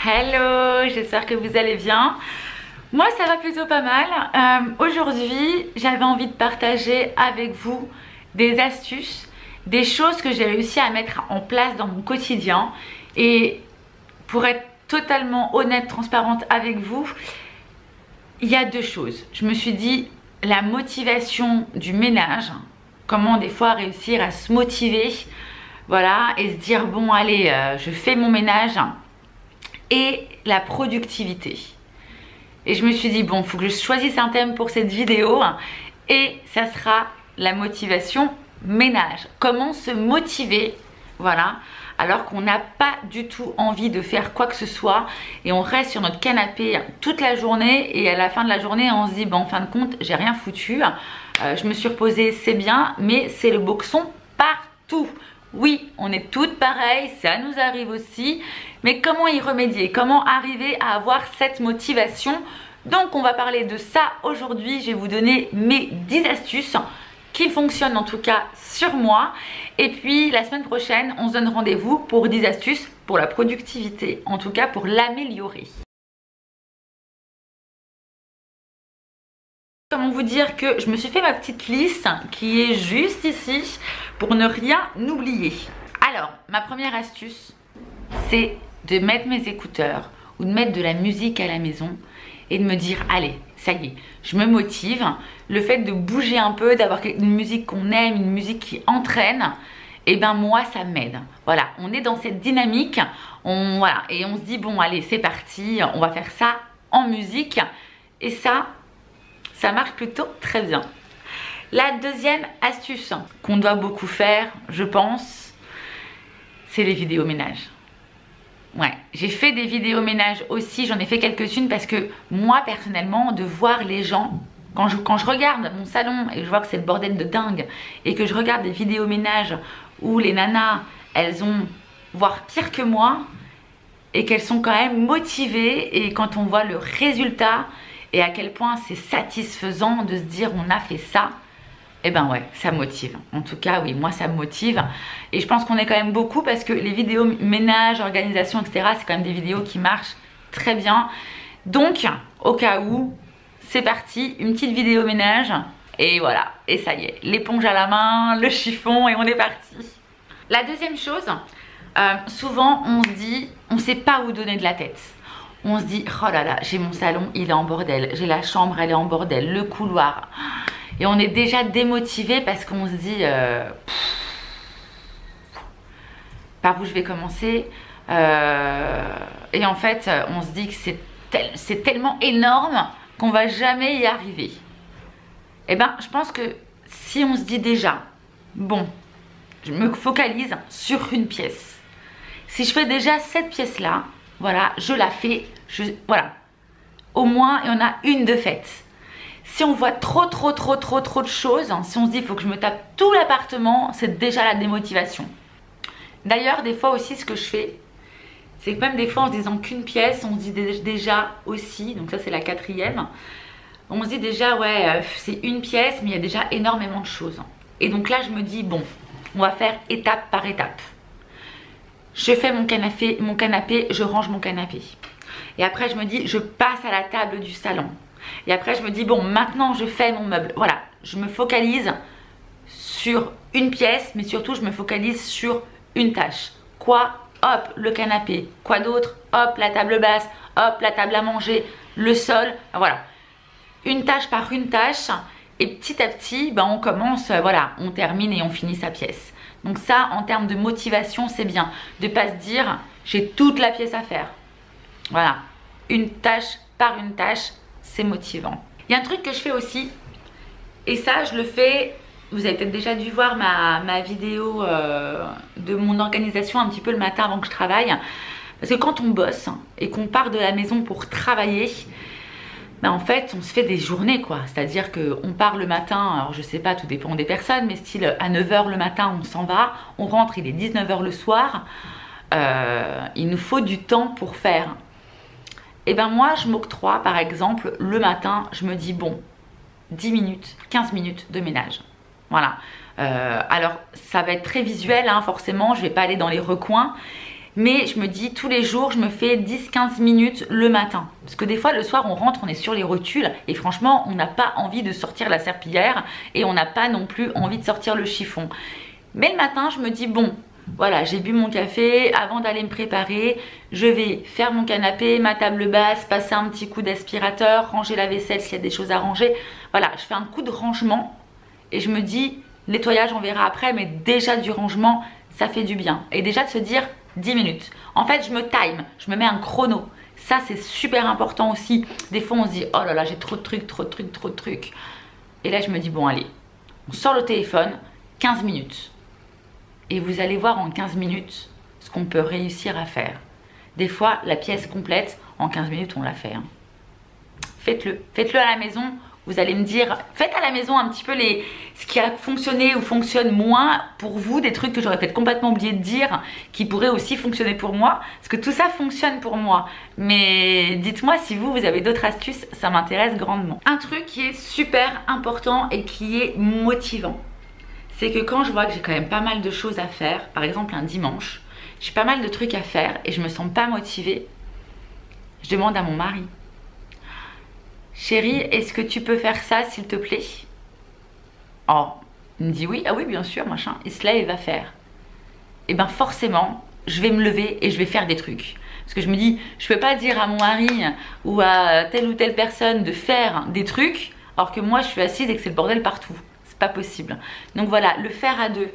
Hello, j'espère que vous allez bien. Moi ça va plutôt pas mal. Aujourd'hui j'avais envie de partager avec vous des astuces, des choses que j'ai réussi à mettre en place dans mon quotidien. Et pour être totalement honnête, transparente avec vous, il y a deux choses. Je me suis dit la motivation du ménage, comment des fois réussir à se motiver, voilà, et se dire bon allez, je fais mon ménage, et la productivité. Et je me suis dit bon, il faut que je choisisse un thème pour cette vidéo et ça sera la motivation ménage. Comment se motiver, voilà, alors qu'on n'a pas du tout envie de faire quoi que ce soit et on reste sur notre canapé toute la journée et à la fin de la journée on se dit bon, en fin de compte j'ai rien foutu, je me suis reposée, c'est bien, mais c'est le boxon partout. Oui, on est toutes pareilles, ça nous arrive aussi, mais comment y remédier? Comment arriver à avoir cette motivation? Donc on va parler de ça aujourd'hui. Je vais vous donner mes 10 astuces qui fonctionnent en tout cas sur moi. Et puis la semaine prochaine, on se donne rendez-vous pour 10 astuces pour la productivité, en tout cas pour l'améliorer. Comment vous dire que je me suis fait ma petite liste qui est juste ici pour ne rien oublier. Alors, ma première astuce, c'est de mettre mes écouteurs ou de mettre de la musique à la maison et de me dire allez, ça y est, je me motive. Le fait de bouger un peu, d'avoir une musique qu'on aime, une musique qui entraîne, et ben moi ça m'aide. Voilà, on est dans cette dynamique, voilà, et on se dit bon allez, c'est parti, on va faire ça en musique et ça marche plutôt très bien. La deuxième astuce qu'on doit beaucoup faire, je pense, c'est les vidéos ménages. Ouais, j'ai fait des vidéos ménages aussi, j'en ai fait quelques-unes parce que moi personnellement, de voir les gens, quand je regarde mon salon et que je vois que c'est le bordel de dingue et que je regarde des vidéos ménages où les nanas, elles ont voire pire que moi et qu'elles sont quand même motivées, et quand on voit le résultat et à quel point c'est satisfaisant de se dire on a fait ça, et ben ouais, ça motive. En tout cas, oui, moi ça me motive. Et je pense qu'on est quand même beaucoup parce que les vidéos ménage, organisation, etc., c'est quand même des vidéos qui marchent très bien. Donc, au cas où, c'est parti, une petite vidéo ménage. Et voilà, et ça y est, l'éponge à la main, le chiffon et on est parti. La deuxième chose, souvent on se dit, on ne sait pas où donner de la tête. On se dit, oh là là, j'ai mon salon, il est en bordel. J'ai la chambre, elle est en bordel. Le couloir. Et on est déjà démotivé parce qu'on se dit, par où je vais commencer? Et en fait, on se dit que c'est tellement énorme qu'on va jamais y arriver. Et ben, je pense que si on se dit déjà, bon, je me focalise sur une pièce. Si je fais déjà cette pièce-là, voilà, je la fais, voilà. Au moins, il y en a une de faite. Si on voit trop de choses, si on se dit, il faut que je me tape tout l'appartement, c'est déjà la démotivation. D'ailleurs, des fois aussi, ce que je fais, c'est que même des fois, en se disant qu'une pièce, on se dit déjà aussi, donc ça c'est la quatrième, on se dit déjà, ouais, c'est une pièce, mais il y a déjà énormément de choses. Et donc là, je me dis, bon, on va faire étape par étape. Je fais mon canapé, je range mon canapé. Et après, je me dis, je passe à la table du salon. Et après, je me dis, bon, maintenant, je fais mon meuble. Voilà, je me focalise sur une pièce, mais surtout, je me focalise sur une tâche. Quoi? Hop, le canapé. Quoi d'autre? Hop, la table basse. Hop, la table à manger. Le sol. Voilà. Une tâche par une tâche. Et petit à petit, ben, on commence, voilà, on termine et on finit sa pièce. Donc ça, en termes de motivation, c'est bien. De ne pas se dire, j'ai toute la pièce à faire. Voilà. Une tâche par une tâche, c'est motivant. Il y a un truc que je fais aussi, et ça, je le fais, vous avez peut-être déjà dû voir ma vidéo de mon organisation un petit peu le matin avant que je travaille. Parce que quand on bosse et qu'on part de la maison pour travailler, ben en fait, on se fait des journées, quoi. C'est-à-dire qu'on part le matin, alors je sais pas, tout dépend des personnes, mais style à 9 h le matin, on s'en va, on rentre, il est 19 h le soir. Il nous faut du temps pour faire. Et ben moi, je m'octroie, par exemple, le matin, je me dis, bon, 10 minutes, 15 minutes de ménage. Voilà. Alors, ça va être très visuel, hein, forcément, je vais pas aller dans les recoins. Mais je me dis tous les jours je me fais 10-15 minutes le matin. Parce que des fois le soir on rentre, on est sur les rotules et franchement on n'a pas envie de sortir la serpillière et on n'a pas non plus envie de sortir le chiffon. Mais le matin je me dis bon, voilà, j'ai bu mon café, avant d'aller me préparer, je vais faire mon canapé, ma table basse, passer un petit coup d'aspirateur, ranger la vaisselle s'il y a des choses à ranger. Voilà, je fais un coup de rangement et je me dis nettoyage on verra après, mais déjà du rangement ça fait du bien. Et déjà de se dire 10 minutes. En fait, je me time, je me mets un chrono. Ça, c'est super important aussi. Des fois, on se dit, oh là là, j'ai trop de trucs, trop de trucs, trop de trucs. Et là, je me dis, bon, allez, on sort le téléphone, 15 minutes. Et vous allez voir en 15 minutes ce qu'on peut réussir à faire. Des fois, la pièce complète, en 15 minutes, on l'a fait. Hein. Faites-le. Faites-le à la maison. Vous allez me dire, faites à la maison un petit peu ce qui a fonctionné ou fonctionne moins pour vous, des trucs que j'aurais peut-être complètement oublié de dire, qui pourraient aussi fonctionner pour moi, parce que tout ça fonctionne pour moi. Mais dites-moi si vous avez d'autres astuces, ça m'intéresse grandement. Un truc qui est super important et qui est motivant, c'est que quand je vois que j'ai quand même pas mal de choses à faire, par exemple un dimanche, j'ai pas mal de trucs à faire et je me sens pas motivée, je demande à mon mari. Chérie, est-ce que tu peux faire ça s'il te plaît? Oh, il me dit oui, ah oui bien sûr, machin, il se lève et va faire. Et ben forcément, je vais me lever et je vais faire des trucs. Parce que je me dis, je peux pas dire à mon mari ou à telle ou telle personne de faire des trucs, alors que moi je suis assise et que c'est le bordel partout. C'est pas possible. Donc voilà, le faire à deux.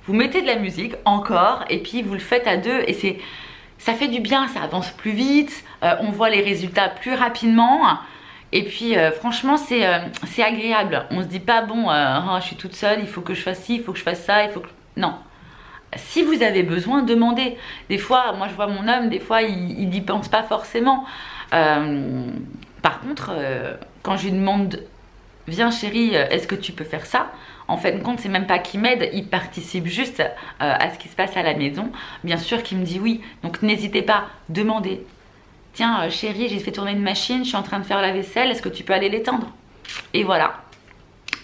Vous mettez de la musique encore et puis vous le faites à deux et ça fait du bien, ça avance plus vite, on voit les résultats plus rapidement. Et puis franchement c'est agréable. On se dit pas bon oh, je suis toute seule, il faut que je fasse ci, il faut que je fasse ça, il faut que... Non. Si vous avez besoin, demandez. Des fois, moi je vois mon homme, des fois il n'y pense pas forcément. Par contre, quand je lui demande viens chérie, est-ce que tu peux faire ça? En fin de compte, c'est même pas qu'il m'aide, il participe juste à ce qui se passe à la maison. Bien sûr qu'il me dit oui. Donc n'hésitez pas, demandez. Tiens chérie, j'ai fait tourner une machine, je suis en train de faire la vaisselle, est-ce que tu peux aller l'étendre? Et voilà.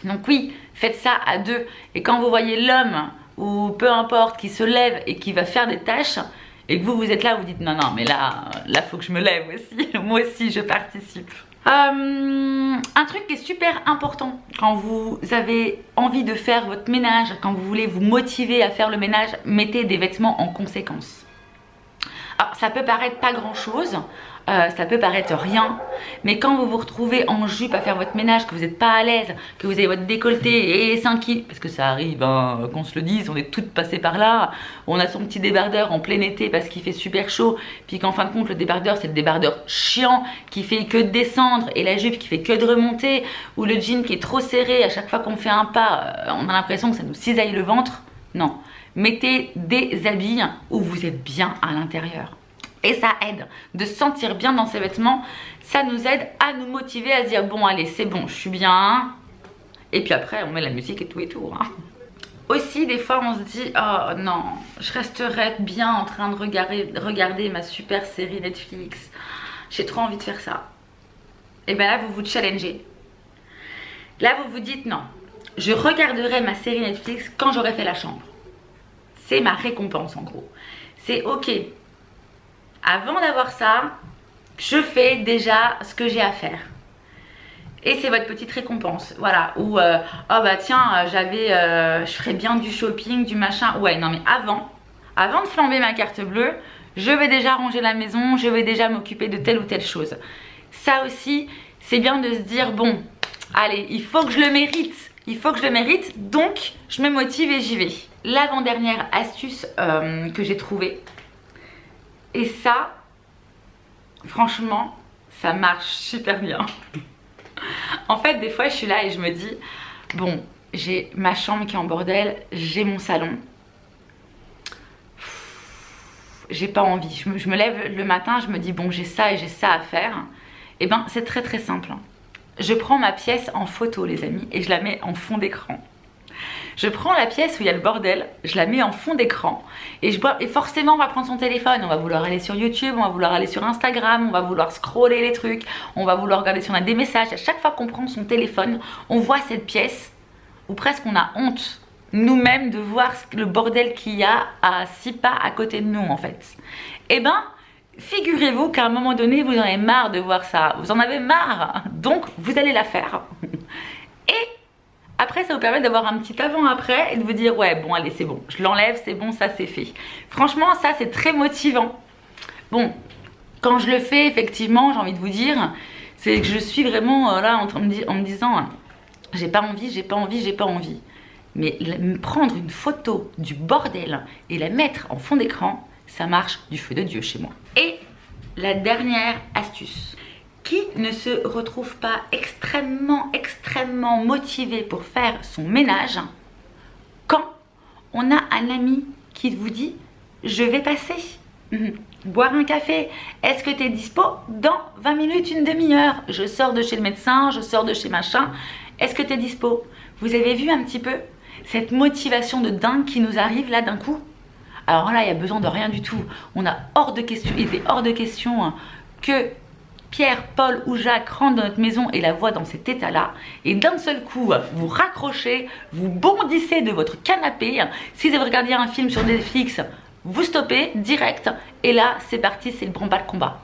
Donc oui, faites ça à deux. Et quand vous voyez l'homme, ou peu importe, qui se lève et qui va faire des tâches, et que vous êtes là, vous dites non, non, mais là, faut que je me lève aussi. Moi aussi, je participe. Un truc qui est super important quand vous avez envie de faire votre ménage, quand vous voulez vous motiver à faire le ménage, mettez des vêtements en conséquence. Alors, ça peut paraître pas grand chose, ça peut paraître rien, mais quand vous vous retrouvez en jupe à faire votre ménage, que vous n'êtes pas à l'aise, que vous avez votre décolleté et 5 kilos, parce que ça arrive, hein, qu'on se le dise, on est toutes passées par là, on a son petit débardeur en plein été parce qu'il fait super chaud, puis qu'en fin de compte le débardeur c'est le débardeur chiant qui fait que de descendre et la jupe qui fait que de remonter, ou le jean qui est trop serré, à chaque fois qu'on fait un pas, on a l'impression que ça nous cisaille le ventre. Non. Mettez des habits où vous êtes bien à l'intérieur. Et ça aide de se sentir bien dans ses vêtements. Ça nous aide à nous motiver à se dire bon allez c'est bon je suis bien. Et puis après on met la musique et tout hein. Aussi des fois on se dit oh non je resterais bien en train de regarder ma super série Netflix. J'ai trop envie de faire ça. Et bien là vous vous challengez. Là vous vous dites non je regarderai ma série Netflix quand j'aurai fait la chambre. C'est ma récompense en gros. C'est ok. Avant d'avoir ça, je fais déjà ce que j'ai à faire. Et c'est votre petite récompense. Voilà. Ou oh bah tiens, je ferais bien du shopping, du machin. Ouais, non mais avant de flamber ma carte bleue, je vais déjà ranger la maison, je vais déjà m'occuper de telle ou telle chose. Ça aussi, c'est bien de se dire bon, allez, il faut que je le mérite. Il faut que je le mérite, donc je me motive et j'y vais. L'avant-dernière astuce que j'ai trouvée, et ça, franchement, ça marche super bien. En fait, des fois, je suis là et je me dis, bon, j'ai ma chambre qui est en bordel, j'ai mon salon. J'ai pas envie. Je me lève le matin, je me dis, bon, j'ai ça et j'ai ça à faire. Et ben, c'est très très simple. Je prends ma pièce en photo, les amis, et je la mets en fond d'écran. Je prends la pièce où il y a le bordel, je la mets en fond d'écran et forcément on va prendre son téléphone, on va vouloir aller sur YouTube, on va vouloir aller sur Instagram, on va vouloir scroller les trucs, on va vouloir regarder si on a des messages. À chaque fois qu'on prend son téléphone, on voit cette pièce où presque on a honte nous-mêmes de voir le bordel qu'il y a à 6 pas à côté de nous en fait. Eh ben, figurez-vous qu'à un moment donné, vous en avez marre de voir ça. Vous en avez marre. Donc, vous allez la faire. Et après, ça vous permet d'avoir un petit avant-après et de vous dire, ouais, bon, allez, c'est bon. Je l'enlève, c'est bon, ça, c'est fait. Franchement, ça, c'est très motivant. Bon, quand je le fais, effectivement, j'ai envie de vous dire, c'est que je suis vraiment là en me disant, j'ai pas envie, j'ai pas envie, j'ai pas envie. Mais prendre une photo du bordel et la mettre en fond d'écran, ça marche du feu de Dieu chez moi. Et la dernière astuce, qui ne se retrouve pas extrêmement motivé pour faire son ménage quand on a un ami qui vous dit « je vais passer boire un café, est-ce que tu es dispo dans 20 minutes, une demi-heure? Je sors de chez le médecin, je sors de chez machin, est-ce que tu es dispo ?» Vous avez vu un petit peu cette motivation de dingue qui nous arrive là d'un coup? Alors là, il n'y a besoin de rien du tout. On a hors de question, il était hors de question que Pierre, Paul ou Jacques rentrent dans notre maison et la voient dans cet état-là. Et d'un seul coup, vous raccrochez, vous bondissez de votre canapé. Si vous regardez un film sur Netflix, vous stoppez direct. Et là, c'est parti, c'est le branle-bas de combat.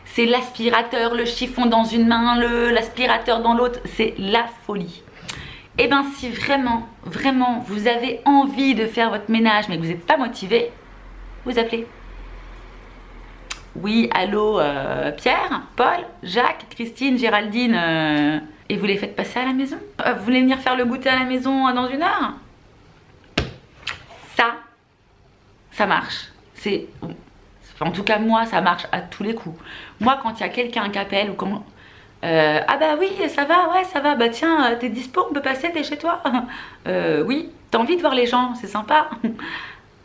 C'est l'aspirateur, le chiffon dans une main, l'aspirateur dans l'autre. C'est la folie. Et bien si vraiment vous avez envie de faire votre ménage mais que vous n'êtes pas motivé, vous appelez. Oui, allô Pierre, Paul, Jacques, Christine, Géraldine, et vous les faites passer à la maison? Vous voulez venir faire le goûter à la maison dans 1 heure? Ça marche. En tout cas moi ça marche à tous les coups. Moi quand il y a quelqu'un qui appelle ou comment... ah bah oui, ça va, ouais, ça va. Bah tiens, t'es dispo, on peut passer, t'es chez toi? Oui, t'as envie de voir les gens, c'est sympa.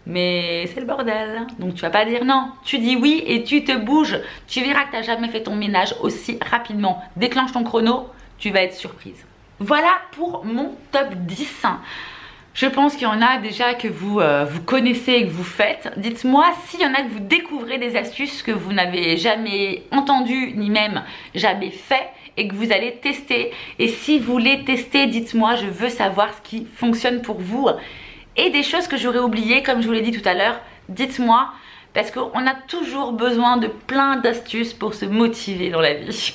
Mais c'est le bordel. Donc tu vas pas dire non. Tu dis oui et tu te bouges. Tu verras que t'as jamais fait ton ménage aussi rapidement. Déclenche ton chrono, tu vas être surprise. Voilà pour mon top 10. Je pense qu'il y en a déjà que vous connaissez et que vous faites. Dites-moi s'il y en a que vous découvrez des astuces que vous n'avez jamais entendues ni même jamais fait et que vous allez tester. Et si vous les testez, dites-moi, je veux savoir ce qui fonctionne pour vous. Et des choses que j'aurais oubliées, comme je vous l'ai dit tout à l'heure, dites-moi. Parce qu'on a toujours besoin de plein d'astuces pour se motiver dans la vie.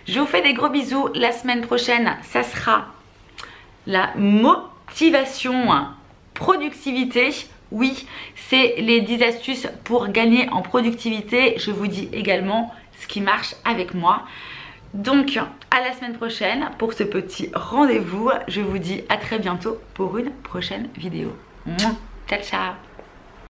Je vous fais des gros bisous. La semaine prochaine, ça sera la motivation, productivité. Oui, c'est les 10 astuces pour gagner en productivité. Je vous dis également ce qui marche avec moi. Donc à la semaine prochaine pour ce petit rendez-vous. Je vous dis à très bientôt pour une prochaine vidéo. Ciao ciao.